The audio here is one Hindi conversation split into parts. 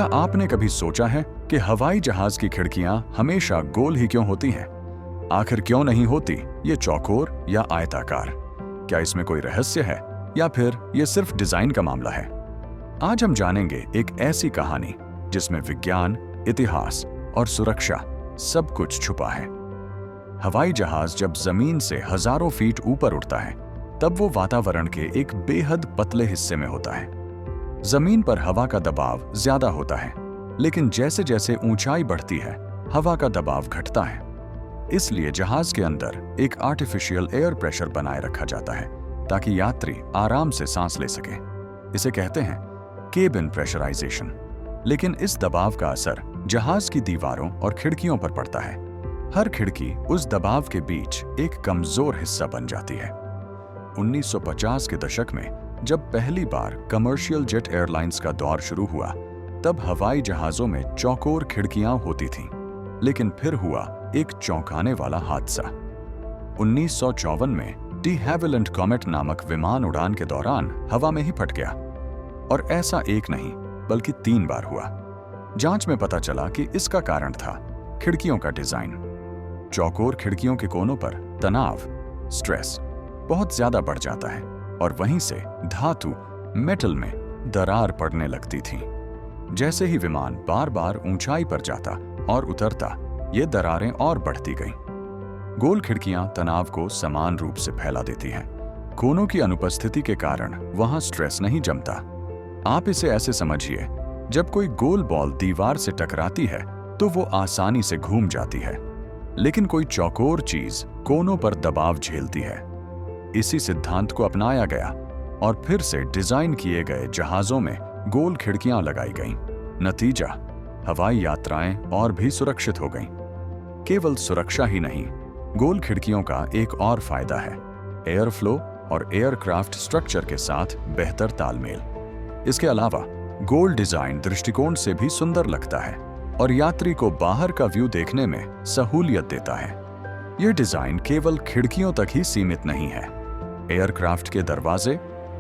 क्या आपने कभी सोचा है कि हवाई जहाज की खिड़कियां हमेशा गोल ही क्यों होती हैं? आखिर क्यों नहीं होती ये चौकोर या आयताकार? क्या इसमें कोई रहस्य है या फिर ये सिर्फ डिजाइन का मामला है? आज हम जानेंगे एक ऐसी कहानी जिसमें विज्ञान, इतिहास और सुरक्षा सब कुछ छुपा है। हवाई जहाज जब जमीन से हजारों फीट ऊपर उड़ता है, तब वो वातावरण के एक बेहद पतले हिस्से में होता है। जमीन पर हवा का दबाव ज्यादा होता है, लेकिन जैसे जैसे ऊंचाई बढ़ती है, हवा का दबाव घटता है। इसलिए जहाज के अंदर एक आर्टिफिशियल एयर प्रेशर बनाए रखा जाता है ताकि यात्री आराम से सांस ले सके। इसे कहते हैं केबिन प्रेशराइजेशन। लेकिन इस दबाव का असर जहाज की दीवारों और खिड़कियों पर पड़ता है। हर खिड़की उस दबाव के बीच एक कमजोर हिस्सा बन जाती है। 1950 के दशक में जब पहली बार कमर्शियल जेट एयरलाइंस का दौर शुरू हुआ, तब हवाई जहाजों में चौकोर खिड़कियां होती थीं। लेकिन फिर हुआ एक चौंकाने वाला हादसा। 1954 में डी हैविलैंड कॉमेट नामक विमान उड़ान के दौरान हवा में ही फट गया। और ऐसा एक नहीं बल्कि 3 बार हुआ। जांच में पता चला कि इसका कारण था खिड़कियों का डिजाइन। चौकोर खिड़कियों के कोनों पर तनाव, स्ट्रेस बहुत ज्यादा बढ़ जाता है और वहीं से धातु, मेटल में दरार पड़ने लगती थी। जैसे ही विमान बार बार ऊंचाई पर जाता और उतरता, ये दरारें और बढ़ती गईं। गोल खिड़कियां तनाव को समान रूप से फैला देती हैं। कोनों की अनुपस्थिति के कारण वहां स्ट्रेस नहीं जमता। आप इसे ऐसे समझिए, जब कोई गोल बॉल दीवार से टकराती है तो वो आसानी से घूम जाती है, लेकिन कोई चौकोर चीज कोनों पर दबाव झेलती है। इसी सिद्धांत को अपनाया गया और फिर से डिजाइन किए गए जहाजों में गोल खिड़कियां लगाई गईं। नतीजा, हवाई यात्राएं और भी सुरक्षित हो गईं। केवल सुरक्षा ही नहीं, गोल खिड़कियों का एक और फायदा है एयर फ्लो और एयरक्राफ्ट स्ट्रक्चर के साथ बेहतर तालमेल। इसके अलावा गोल डिजाइन दृष्टिकोण से भी सुंदर लगता है और यात्री को बाहर का व्यू देखने में सहूलियत देता है। यह डिजाइन केवल खिड़कियों तक ही सीमित नहीं है। एयरक्राफ्ट के दरवाजे,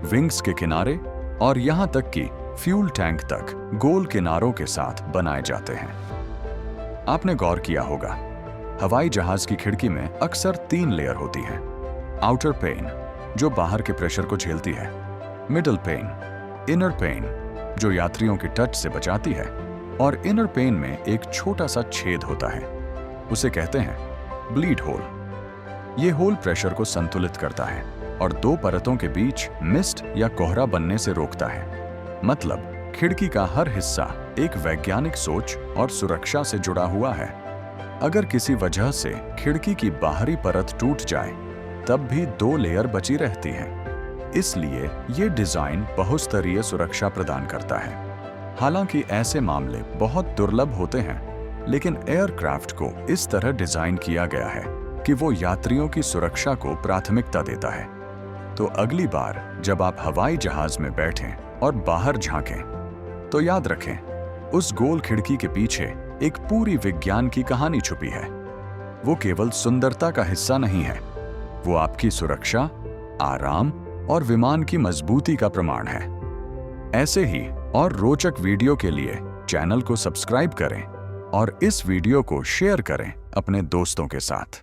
विंग्स के किनारे और यहां तक कि फ्यूल टैंक तक गोल किनारों के साथ बनाए जाते हैं। आपने गौर किया होगा, हवाई जहाज की खिड़की में अक्सर 3 लेयर होती हैं। आउटर पेन, जो बाहर के प्रेशर को झेलती है, मिडल पेन, इनर पेन, जो यात्रियों के टच से बचाती है, और इनर पेन में एक छोटा सा छेद होता है, उसे कहते हैं ब्लीड होल। ये होल प्रेशर को संतुलित करता है और 2 परतों के बीच मिस्ट या कोहरा बनने से रोकता है। मतलब खिड़की का हर हिस्सा एक वैज्ञानिक सोच और सुरक्षा से जुड़ा हुआ है। अगर किसी वजह से खिड़की की बाहरी परत टूट जाए, तब भी 2 लेयर बची रहती हैं। इसलिए ये डिजाइन बहुस्तरीय सुरक्षा प्रदान करता है। हालांकि ऐसे मामले बहुत दुर्लभ होते हैं, लेकिन एयरक्राफ्ट को इस तरह डिजाइन किया गया है कि वो यात्रियों की सुरक्षा को प्राथमिकता देता है। तो अगली बार जब आप हवाई जहाज में बैठें और बाहर झांकें, तो याद रखें, उस गोल खिड़की के पीछे एक पूरी विज्ञान की कहानी छुपी है। वो केवल सुंदरता का हिस्सा नहीं है, वो आपकी सुरक्षा, आराम और विमान की मजबूती का प्रमाण है। ऐसे ही और रोचक वीडियो के लिए चैनल को सब्सक्राइब करें और इस वीडियो को शेयर करें अपने दोस्तों के साथ।